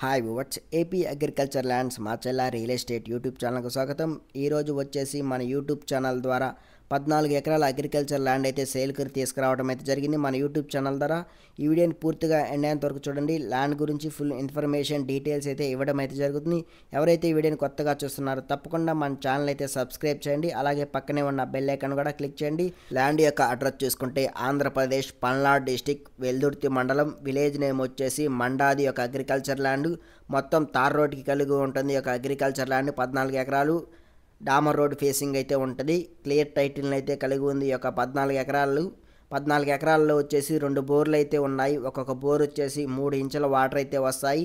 Hi viewers, AP agriculture lands Macherla real estate YouTube ఛానల్కు స్వాగతం. ఈరోజు వచ్చేసి మన యూట్యూబ్ ఛానల్ ద్వారా 14 ఎకరాల అగ్రికల్చర్ ల్యాండ్ అయితే సేల్కి తీసుకురావడం అయితే జరిగింది మన యూట్యూబ్ ఛానల్ ద్వారా. ఈ వీడియోని పూర్తిగా ఎండ్ అయ్యేంత వరకు చూడండి. ల్యాండ్ గురించి ఫుల్ ఇన్ఫర్మేషన్ డీటెయిల్స్ అయితే ఇవ్వడం అయితే జరుగుతుంది. ఎవరైతే ఈ వీడియోని కొత్తగా చూస్తున్నారో తప్పకుండా మన ఛానల్ అయితే సబ్స్క్రైబ్ చేయండి. అలాగే పక్కనే ఉన్న బెల్ ఐకాన్ కూడా క్లిక్ చేయండి. ల్యాండ్ యొక్క అడ్రస్ చూసుకుంటే ఆంధ్రప్రదేశ్ పల్నాడు డిస్టిక్ వెల్దుర్తి మండలం, విలేజ్ నేమ్ వచ్చేసి మండాది యొక్క అగ్రికల్చర్ ల్యాండ్. మొత్తం తార్ రోడ్కి కలిగి ఉంటుంది యొక్క అగ్రికల్చర్ ల్యాండ్. 14 ఎకరాలు డామర్ రోడ్ ఫేసింగ్ అయితే ఉంటుంది. క్లియర్ టైటిల్ని అయితే కలిగి ఉంది. యొక్క 14 ఎకరాల్లో వచ్చేసి 2 బోర్లు అయితే ఉన్నాయి. ఒక్కొక్క బోర్ వచ్చేసి 3 ఇంచుల వాటర్ అయితే వస్తాయి.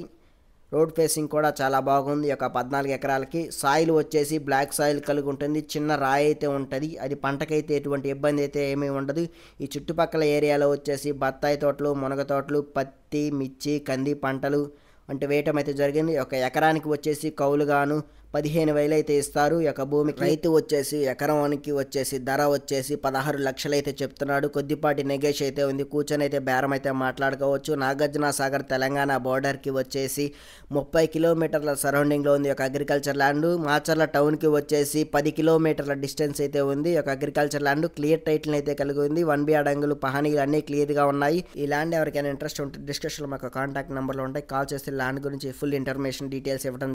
రోడ్ ఫేసింగ్ కూడా చాలా బాగుంది. యొక్క 14 ఎకరాలకి సాయిల్ వచ్చేసి బ్లాక్ సాయిల్ కలిగి ఉంటుంది. చిన్న రాయి అయితే ఉంటుంది. అది పంటకైతే ఎటువంటి ఇబ్బంది అయితే ఏమీ ఉండదు. ఈ చుట్టుపక్కల ఏరియాలో వచ్చేసి బత్తాయి తోటలు, మునగ తోటలు, పత్తి, మిర్చి, కంది పంటలు వంటి వేయటం అయితే జరిగింది. ఒక ఎకరానికి వచ్చేసి కౌలుగాను 15,000 అయితే ఇస్తారు. ఈ యొక్క భూమికి రైతు వచ్చేసి ఎకరానికి వచ్చేసి ధర వచ్చేసి 16 లక్షలు అయితే చెప్తున్నాడు. కొద్దిపాటి నెగేష్ అయితే ఉంది. కూర్చొని అయితే బేరం అయితే మాట్లాడుకోవచ్చు. నాగార్జున సాగర్ తెలంగాణ బోర్డర్కి వచ్చేసి 30 కిలోమీటర్ల సరౌండింగ్లో ఉంది ఒక అగ్రికల్చర్ ల్యాండ్. మాచర్ల టౌన్కి వచ్చేసి 10 కిలోమీటర్ల డిస్టెన్స్ అయితే ఉంది. ఒక అగ్రికల్చర్ ల్యాండ్ క్లియర్ టైటిల్ అయితే కలిగి ఉంది. 1B అడంగులు పహానీలు అన్నీ క్లియర్గా ఉన్నాయి. ఈ ల్యాండ్ ఎవరికైనా ఇంట్రెస్ట్ ఉంటే డిస్క్రిప్షన్లో మాకు కాంటాక్ట్ నెంబర్లు ఉంటాయి. కాల్ చేస్తే ల్యాండ్ గురించి ఫుల్ ఇన్ఫర్మేషన్ డీటెయిల్స్ ఇవ్వడం